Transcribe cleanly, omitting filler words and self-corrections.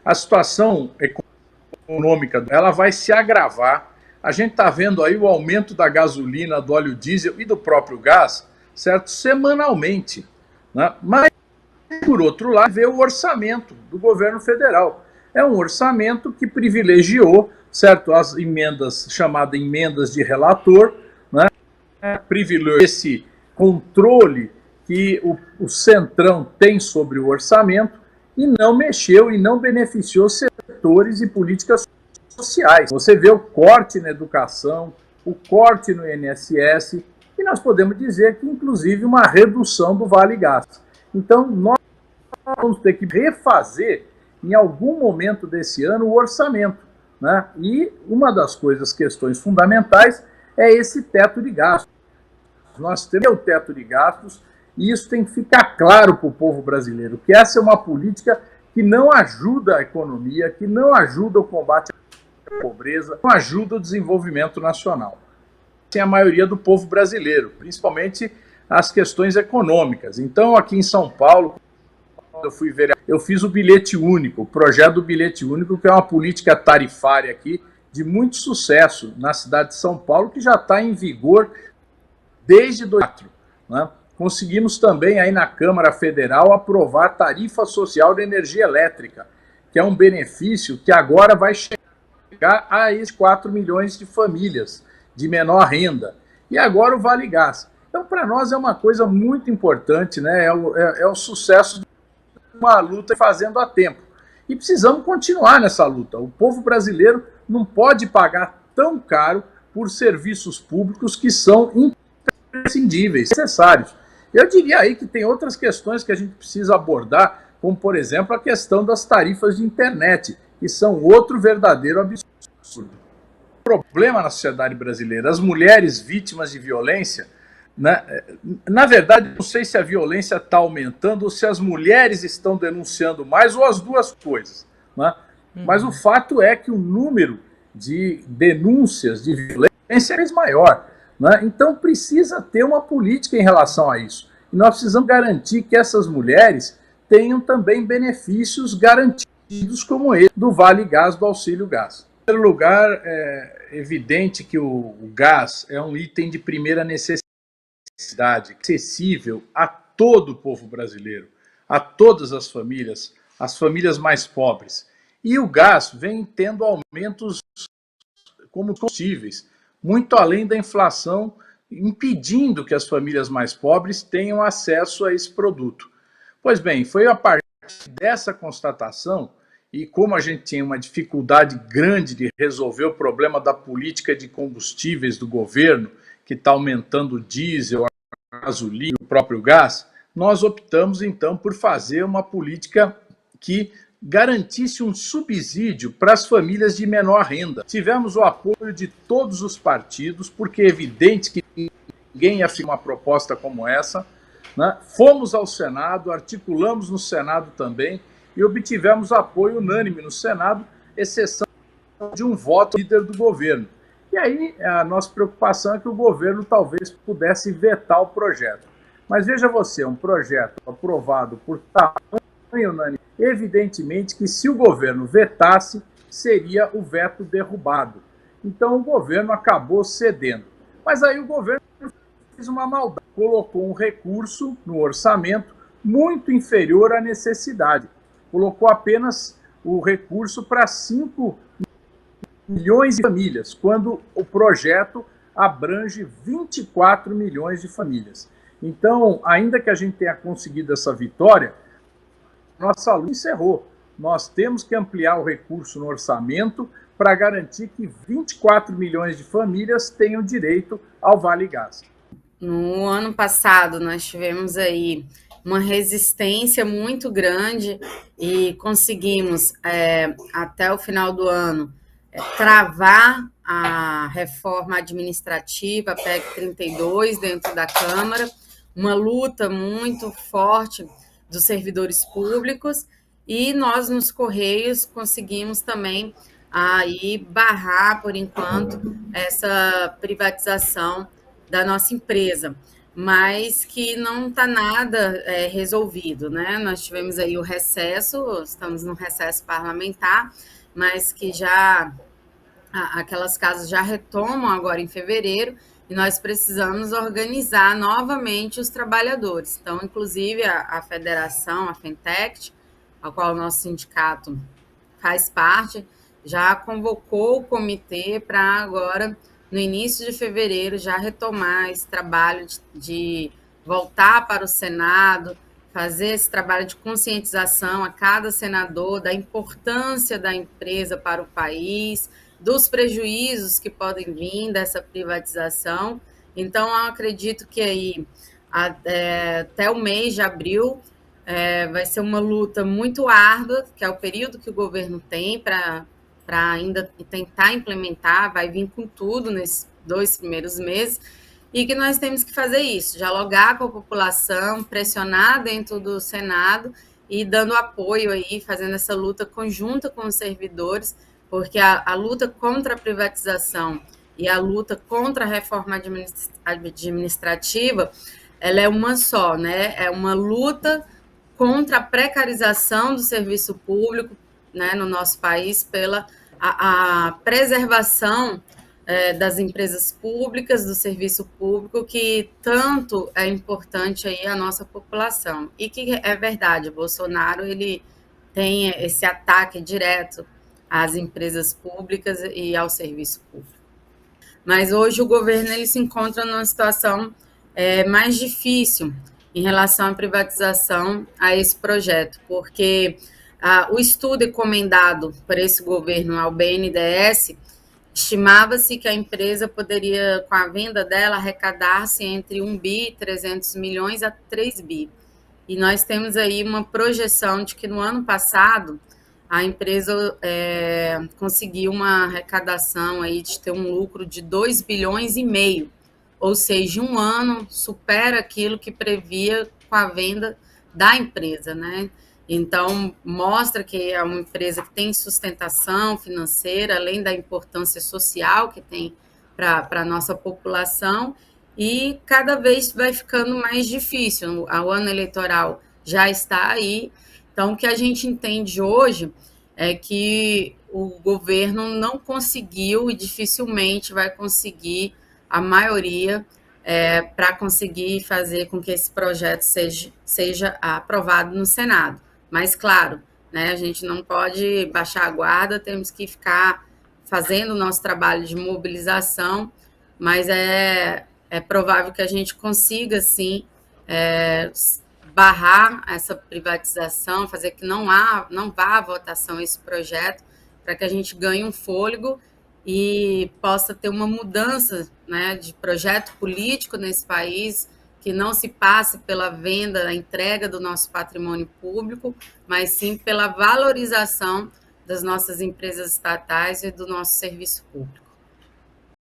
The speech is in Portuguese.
a situação econômica ela vai se agravar. A gente está vendo aí o aumento da gasolina, do óleo diesel e do próprio gás, certo? Semanalmente, né? Mas, por outro lado, vê o orçamento do governo federal. É um orçamento que privilegiou, certo, as emendas, chamadas emendas de relator, né? Privilegiou esse controle que o Centrão tem sobre o orçamento e não mexeu e não beneficiou setores e políticas sociais. Você vê o corte na educação, o corte no INSS, e nós podemos dizer que, inclusive, uma redução do Vale Gás. Então, nós vamos ter que refazer, em algum momento desse ano, o orçamento, né? E uma das questões fundamentais, é esse teto de gastos. Nós temos o teto de gastos, e isso tem que ficar claro para o povo brasileiro, que essa é uma política que não ajuda a economia, que não ajuda o combate à pobreza, não ajuda o desenvolvimento nacional. Tem a maioria do povo brasileiro, principalmente as questões econômicas. Então, aqui em São Paulo, eu fui vereador, eu fiz o bilhete único, o projeto do bilhete único, que é uma política tarifária aqui de muito sucesso na cidade de São Paulo, que já está em vigor desde 2004, né? Conseguimos também aí na Câmara Federal aprovar tarifa social de energia elétrica, que é um benefício que agora vai chegar a esses 4 milhões de famílias de menor renda. E agora o Vale Gás. Então, para nós é uma coisa muito importante, né? É o sucesso de uma luta fazendo a tempo. E precisamos continuar nessa luta. O povo brasileiro não pode pagar tão caro por serviços públicos que são imprescindíveis, necessários. Eu diria aí que tem outras questões que a gente precisa abordar, como, por exemplo, a questão das tarifas de internet, que são outro verdadeiro absurdo. O problema na sociedade brasileira, as mulheres vítimas de violência, né, na verdade, não sei se a violência está aumentando ou se as mulheres estão denunciando mais, ou as duas coisas, né? Mas o fato é que o número de denúncias de violência é maior. Né? Então precisa ter uma política em relação a isso. E nós precisamos garantir que essas mulheres tenham também benefícios garantidos como esse do Vale Gás, do Auxílio Gás. Em primeiro lugar, é evidente que o gás é um item de primeira necessidade, acessível a todo o povo brasileiro, a todas as famílias mais pobres. E o gás vem tendo aumentos como combustíveis, muito além da inflação, impedindo que as famílias mais pobres tenham acesso a esse produto. Pois bem, foi a partir dessa constatação, e como a gente tinha uma dificuldade grande de resolver o problema da política de combustíveis do governo, que está aumentando o diesel, a gasolina, o próprio gás, nós optamos então por fazer uma política que garantisse um subsídio para as famílias de menor renda. Tivemos o apoio de todos os partidos, porque é evidente que ninguém ia fazer uma proposta como essa, né? Fomos ao Senado, articulamos no Senado também e obtivemos apoio unânime no Senado, exceção de um voto líder do governo. E aí a nossa preocupação é que o governo talvez pudesse vetar o projeto. Mas veja você, um projeto aprovado por tamanho unânime, evidentemente que se o governo vetasse, seria o veto derrubado. Então o governo acabou cedendo. Mas aí o governo fez uma maldade, colocou um recurso no orçamento muito inferior à necessidade. Colocou apenas o recurso para 5 milhões de famílias, quando o projeto abrange 24 milhões de famílias. Então, ainda que a gente tenha conseguido essa vitória, nossa luta encerrou. Nós temos que ampliar o recurso no orçamento para garantir que 24 milhões de famílias tenham direito ao Vale Gás. No ano passado, nós tivemos aí uma resistência muito grande e conseguimos, até o final do ano, travar a reforma administrativa, a PEC 32, dentro da Câmara, uma luta muito forte dos servidores públicos, e nós, nos Correios, conseguimos também aí barrar, por enquanto, essa privatização da nossa empresa. mas que não está nada resolvido, né? Nós tivemos aí o recesso, estamos no recesso parlamentar, mas que já aquelas casas já retomam agora em fevereiro, e nós precisamos organizar novamente os trabalhadores. Então, inclusive, a federação, a Fentect, a qual o nosso sindicato faz parte, já convocou o comitê para agora, no início de fevereiro, já retomar esse trabalho de voltar para o Senado, fazer esse trabalho de conscientização a cada senador da importância da empresa para o país, dos prejuízos que podem vir dessa privatização. Então, eu acredito que aí, até o mês de abril, vai ser uma luta muito árdua, que é o período que o governo tem para ainda tentar implementar, vai vir com tudo nesses 2 primeiros meses, e que nós temos que fazer isso, dialogar com a população, pressionar dentro do Senado e dando apoio aí, fazendo essa luta conjunta com os servidores, porque a luta contra a privatização e a luta contra a reforma administrativa, ela é uma só, né? É uma luta contra a precarização do serviço público, né, no nosso país, pela a preservação das empresas públicas, do serviço público, que tanto é importante aí à nossa população. E que é verdade, Bolsonaro ele tem esse ataque direto às empresas públicas e ao serviço público. Mas hoje o governo ele se encontra numa situação mais difícil em relação à privatização a esse projeto, porque o estudo encomendado por esse governo ao BNDES estimava-se que a empresa poderia, com a venda dela, arrecadar-se entre 1 bi e 300 milhões a 3 bi. E nós temos aí uma projeção de que no ano passado a empresa conseguiu uma arrecadação aí de ter um lucro de 2 bilhões e meio, ou seja, um ano supera aquilo que previa com a venda da empresa, né? Então, mostra que é uma empresa que tem sustentação financeira, além da importância social que tem para a nossa população, e cada vez vai ficando mais difícil. O ano eleitoral já está aí, então o que a gente entende hoje é que o governo não conseguiu e dificilmente vai conseguir a maioria para conseguir fazer com que esse projeto seja aprovado no Senado. Mas, claro, né, a gente não pode baixar a guarda, temos que ficar fazendo o nosso trabalho de mobilização, mas é provável que a gente consiga, sim, barrar essa privatização, fazer que não vá à votação esse projeto, para que a gente ganhe um fôlego e possa ter uma mudança, né, de projeto político nesse país, que não se passe pela venda, a entrega do nosso patrimônio público, mas sim pela valorização das nossas empresas estatais e do nosso serviço público.